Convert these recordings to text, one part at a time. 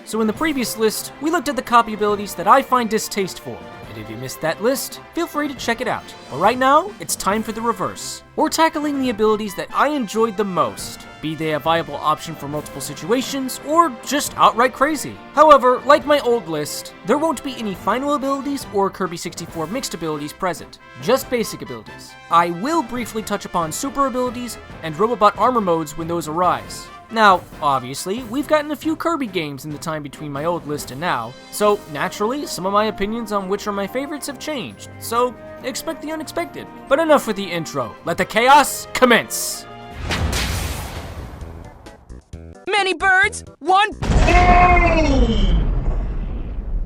So in the previous list, we looked at the copy abilities that I find distasteful. And if you missed that list, feel free to check it out. But right now, it's time for the reverse. We're tackling the abilities that I enjoyed the most, be they a viable option for multiple situations, or just outright crazy. However, like my old list, there won't be any final abilities or Kirby 64 mixed abilities present, just basic abilities. I will briefly touch upon super abilities and Robobot armor modes when those arise. Now, obviously, we've gotten a few Kirby games in the time between my old list and now, so naturally, some of my opinions on which are my favorites have changed, so expect the unexpected. But enough with the intro, let the chaos commence! Many birds, one...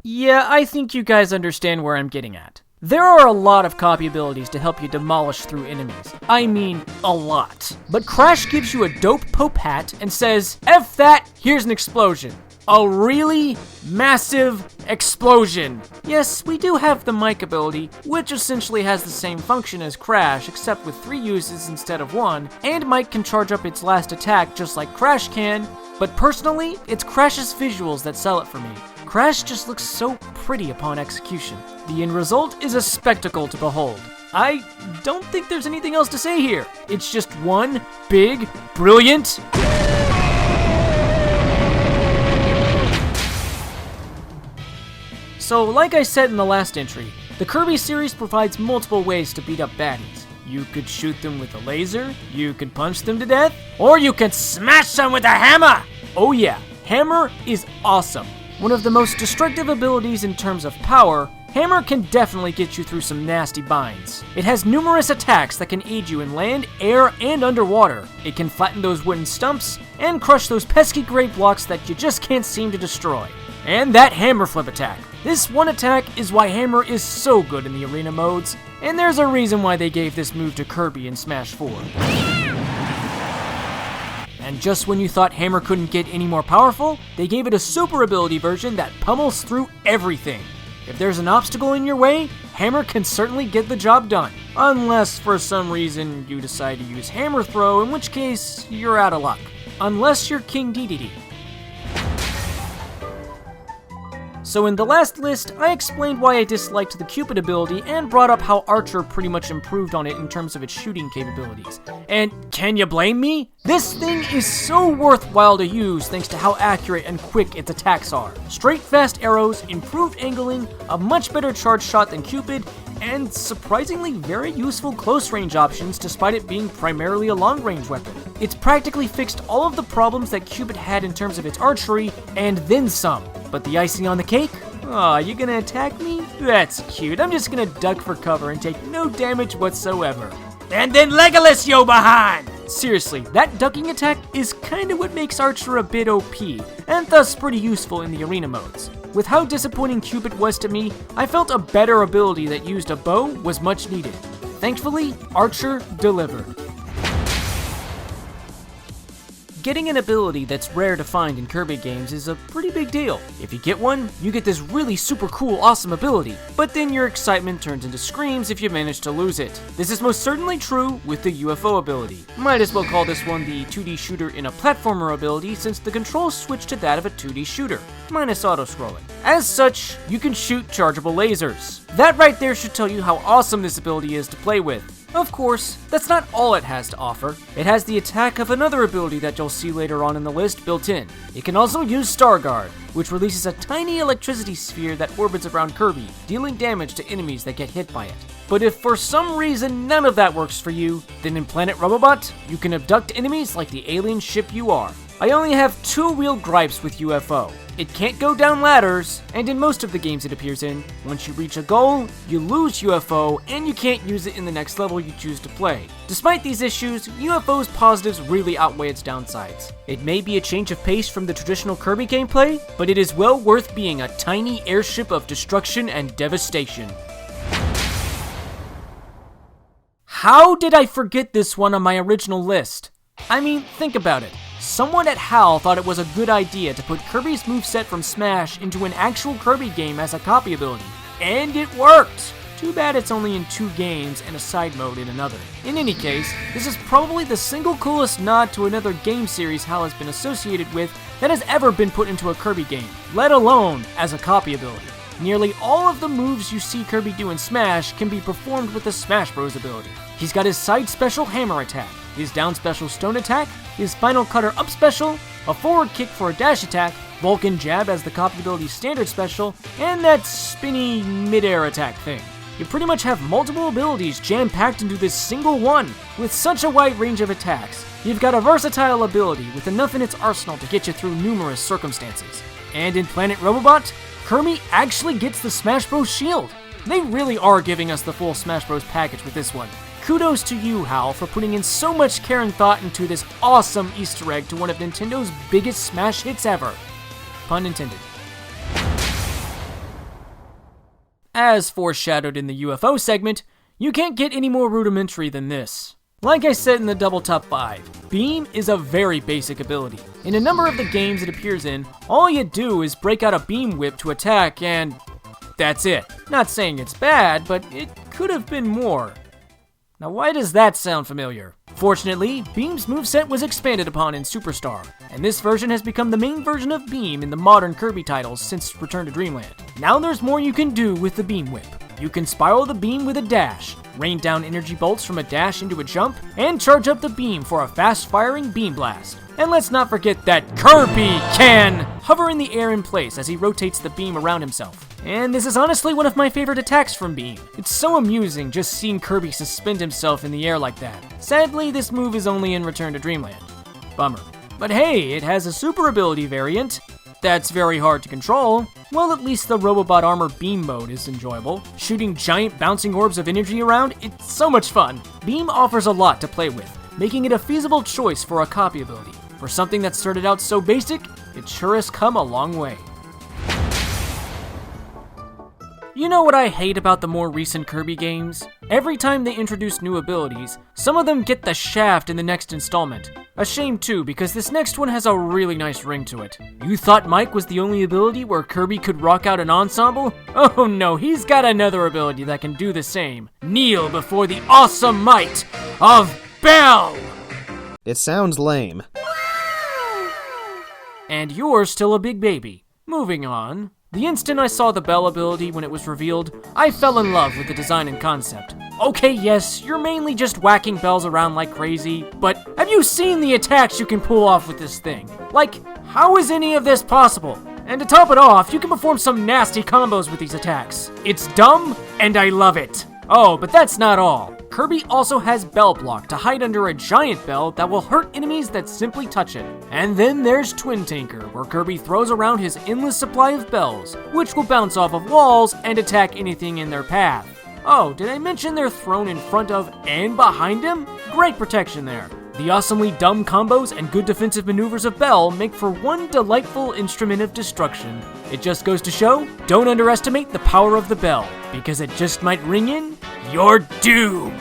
Yeah, I think you guys understand where I'm getting at. There are a lot of copy abilities to help you demolish through enemies. I mean, a lot. But Crash gives you a dope Pope hat and says, F that, here's an explosion. A really massive explosion. Yes, we do have the Mike ability, which essentially has the same function as Crash, except with 3 uses instead of 1, and Mike can charge up its last attack just like Crash can, but personally, it's Crash's visuals that sell it for me. Crash just looks so pretty upon execution. The end result is a spectacle to behold. I don't think there's anything else to say here. It's just one big, brilliant... So, like I said in the last entry, the Kirby series provides multiple ways to beat up baddies. You could shoot them with a laser, you could punch them to death, or you could smash them with a hammer! Oh yeah, Hammer is awesome. One of the most destructive abilities in terms of power, Hammer can definitely get you through some nasty binds. It has numerous attacks that can aid you in land, air, and underwater. It can flatten those wooden stumps, and crush those pesky gray blocks that you just can't seem to destroy. And that Hammer Flip attack. This one attack is why Hammer is so good in the arena modes, and there's a reason why they gave this move to Kirby in Smash 4. And just when you thought Hammer couldn't get any more powerful, they gave it a super ability version that pummels through everything. If there's an obstacle in your way, Hammer can certainly get the job done. Unless for some reason you decide to use Hammer Throw, in which case you're out of luck. Unless you're King Dedede. So in the last list, I explained why I disliked the Cupid ability and brought up how Archer pretty much improved on it in terms of its shooting capabilities. And can you blame me? This thing is so worthwhile to use thanks to how accurate and quick its attacks are. Straight fast arrows, improved angling, a much better charge shot than Cupid, and surprisingly very useful close range options despite it being primarily a long range weapon. It's practically fixed all of the problems that Cupid had in terms of its archery, and then some. But the icing on the cake? Aw, you gonna attack me? That's cute. I'm just gonna duck for cover and take no damage whatsoever. And then Legolas yo behind! Seriously, that ducking attack is kinda what makes Archer a bit OP, and thus pretty useful in the arena modes. With how disappointing Cupid was to me, I felt a better ability that used a bow was much needed. Thankfully, Archer delivered. Getting an ability that's rare to find in Kirby games is a pretty big deal. If you get one, you get this really super cool, awesome ability, but then your excitement turns into screams if you manage to lose it. This is most certainly true with the UFO ability. Might as well call this one the 2D shooter in a platformer ability since the controls switch to that of a 2D shooter, minus auto-scrolling. As such, you can shoot chargeable lasers. That right there should tell you how awesome this ability is to play with. Of course, that's not all it has to offer. It has the attack of another ability that you'll see later on in the list built in. It can also use Star Guard, which releases a tiny electricity sphere that orbits around Kirby, dealing damage to enemies that get hit by it. But if for some reason none of that works for you, then in Planet Robobot, you can abduct enemies like the alien ship you are. I only have 2 real gripes with UFO. It can't go down ladders, and in most of the games it appears in, once you reach a goal, you lose UFO, and you can't use it in the next level you choose to play. Despite these issues, UFO's positives really outweigh its downsides. It may be a change of pace from the traditional Kirby gameplay, but it is well worth being a tiny airship of destruction and devastation. How did I forget this one on my original list? I mean, think about it. Someone at HAL thought it was a good idea to put Kirby's moveset from Smash into an actual Kirby game as a copy ability. And it worked! Too bad it's only in 2 games and a side mode in another. In any case, this is probably the single coolest nod to another game series HAL has been associated with that has ever been put into a Kirby game, let alone as a copy ability. Nearly all of the moves you see Kirby do in Smash can be performed with the Smash Bros. Ability. He's got his side special hammer attack, his down special stone attack, his final cutter up special, a forward kick for a dash attack, Vulcan jab as the copy ability's standard special, and that spinny mid-air attack thing. You pretty much have multiple abilities jam-packed into this single one. With such a wide range of attacks, you've got a versatile ability with enough in its arsenal to get you through numerous circumstances. And in Planet Robobot, Kirby actually gets the Smash Bros. Shield. They really are giving us the full Smash Bros. Package with this one. Kudos to you, HAL, for putting in so much care and thought into this awesome Easter egg to one of Nintendo's biggest Smash hits ever. Pun intended. As foreshadowed in the UFO segment, you can't get any more rudimentary than this. Like I said in the Double Top 5, Beam is a very basic ability. In a number of the games it appears in, all you do is break out a Beam Whip to attack and that's it. Not saying it's bad, but it could have been more. Now why does that sound familiar? Fortunately, Beam's moveset was expanded upon in Superstar, and this version has become the main version of Beam in the modern Kirby titles since Return to Dreamland. Now there's more you can do with the Beam Whip. You can spiral the beam with a dash, rain down energy bolts from a dash into a jump, and charge up the beam for a fast-firing beam blast. And let's not forget that Kirby can hover in the air in place as he rotates the beam around himself. And this is honestly one of my favorite attacks from Beam. It's so amusing just seeing Kirby suspend himself in the air like that. Sadly, this move is only in Return to Dreamland. Bummer. But hey, it has a super ability variant that's very hard to control. Well, at least the Robobot Armor Beam mode is enjoyable. Shooting giant bouncing orbs of energy around, it's so much fun. Beam offers a lot to play with, making it a feasible choice for a copy ability. For something that started out so basic, it sure has come a long way. You know what I hate about the more recent Kirby games? Every time they introduce new abilities, some of them get the shaft in the next installment. A shame too, because this next one has a really nice ring to it. You thought Mike was the only ability where Kirby could rock out an ensemble? Oh no, he's got another ability that can do the same. Kneel before the awesome might of Bell! It sounds lame. And you're still a big baby. Moving on. The instant I saw the Bell ability when it was revealed, I fell in love with the design and concept. Okay, yes, you're mainly just whacking bells around like crazy, but have you seen the attacks you can pull off with this thing? Like, how is any of this possible? And to top it off, you can perform some nasty combos with these attacks. It's dumb, and I love it. Oh, but that's not all. Kirby also has Bell Block to hide under a giant bell that will hurt enemies that simply touch it. And then there's Twin Tanker, where Kirby throws around his endless supply of bells, which will bounce off of walls and attack anything in their path. Oh, did I mention they're thrown in front of and behind him? Great protection there. The awesomely dumb combos and good defensive maneuvers of Bell make for one delightful instrument of destruction. It just goes to show, don't underestimate the power of the bell, because it just might ring in your doom.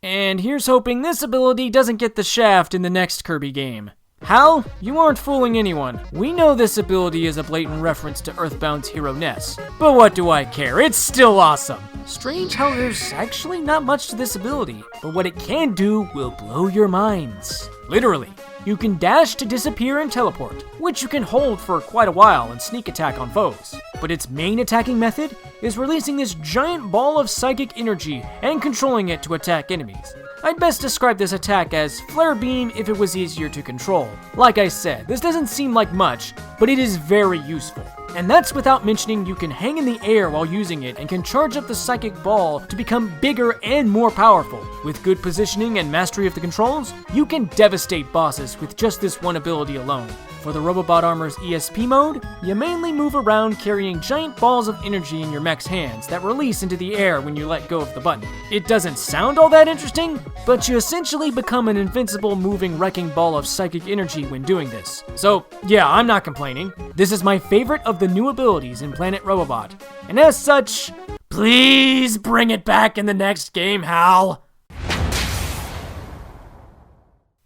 And here's hoping this ability doesn't get the shaft in the next Kirby game. HAL, you aren't fooling anyone. We know this ability is a blatant reference to Earthbound's Hero Ness, but what do I care? It's still awesome. Strange how there's actually not much to this ability, but what it can do will blow your minds. Literally. You can dash to disappear and teleport, which you can hold for quite a while and sneak attack on foes. But its main attacking method is releasing this giant ball of psychic energy and controlling it to attack enemies. I'd best describe this attack as Flare Beam if it was easier to control. Like I said, this doesn't seem like much, but it is very useful. And that's without mentioning you can hang in the air while using it and can charge up the psychic ball to become bigger and more powerful. With good positioning and mastery of the controls, you can devastate bosses with just this one ability alone. For the Robobot Armor's ESP mode, you mainly move around carrying giant balls of energy in your mech's hands that release into the air when you let go of the button. It doesn't sound all that interesting, but you essentially become an invincible moving wrecking ball of psychic energy when doing this. So yeah, I'm not complaining. This is my favorite of the new abilities in Planet Robobot, and as such, please bring it back in the next game, HAL!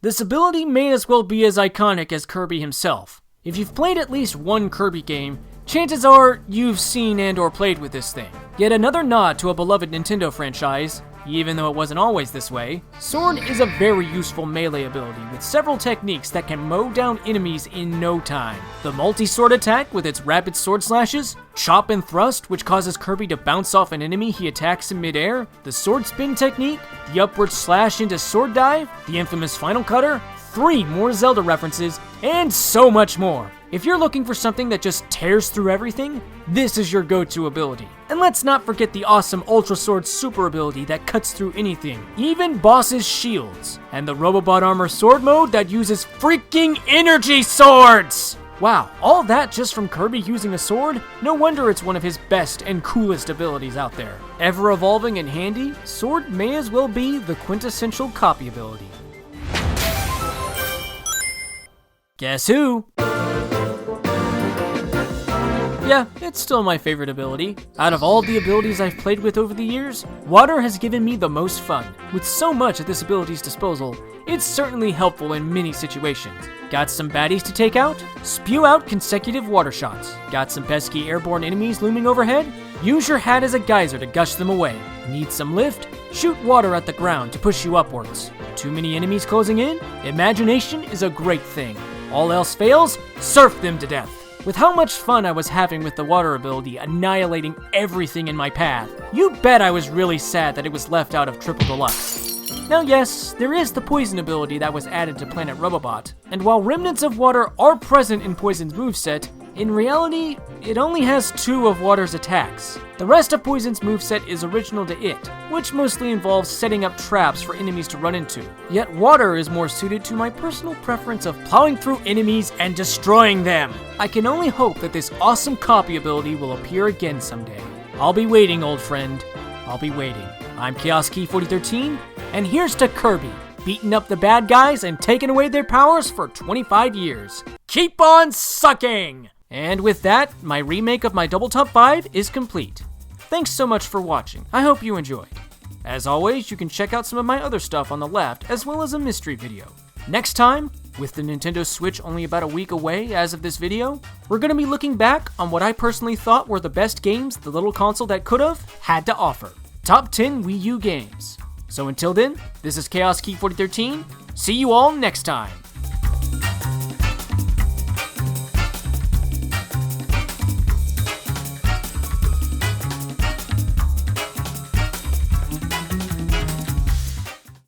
This ability may as well be as iconic as Kirby himself. If you've played at least one Kirby game, chances are you've seen and or played with this thing. Yet another nod to a beloved Nintendo franchise. Even though it wasn't always this way, Sword is a very useful melee ability with several techniques that can mow down enemies in no time. The multi-sword attack with its rapid sword slashes, chop and thrust which causes Kirby to bounce off an enemy he attacks in midair, the sword spin technique, the upward slash into sword dive, the infamous final cutter, 3 more Zelda references, and so much more. If you're looking for something that just tears through everything, this is your go-to ability. And let's not forget the awesome Ultra Sword super ability that cuts through anything, even bosses' shields, and the Robobot Armor Sword mode that uses freaking energy swords! Wow, all that just from Kirby using a sword? No wonder it's one of his best and coolest abilities out there. Ever evolving and handy, Sword may as well be the quintessential copy ability. Guess who? Yeah, it's still my favorite ability. Out of all the abilities I've played with over the years, water has given me the most fun. With so much at this ability's disposal, it's certainly helpful in many situations. Got some baddies to take out? Spew out consecutive water shots. Got some pesky airborne enemies looming overhead? Use your hat as a geyser to gush them away. Need some lift? Shoot water at the ground to push you upwards. Too many enemies closing in? Imagination is a great thing. All else fails? Surf them to death. With how much fun I was having with the water ability annihilating everything in my path, you bet I was really sad that it was left out of Triple Deluxe. Now yes, there is the poison ability that was added to Planet Robobot, and while remnants of water are present in Poison's moveset, in reality, it only has 2 of Water's attacks. The rest of Poison's moveset is original to it, which mostly involves setting up traps for enemies to run into. Yet Water is more suited to my personal preference of plowing through enemies and destroying them. I can only hope that this awesome copy ability will appear again someday. I'll be waiting, old friend. I'll be waiting. I'm Chaos Key 4013, and here's to Kirby, beating up the bad guys and taking away their powers for 25 years. Keep on sucking! And with that, my remake of my Double Top 5 is complete. Thanks so much for watching. I hope you enjoyed. As always, you can check out some of my other stuff on the left, as well as a mystery video. Next time, with the Nintendo Switch only about a week away as of this video, we're going to be looking back on what I personally thought were the best games the little console that could've had to offer. Top 10 Wii U games. So until then, this is Chaos Key 4013. See you all next time.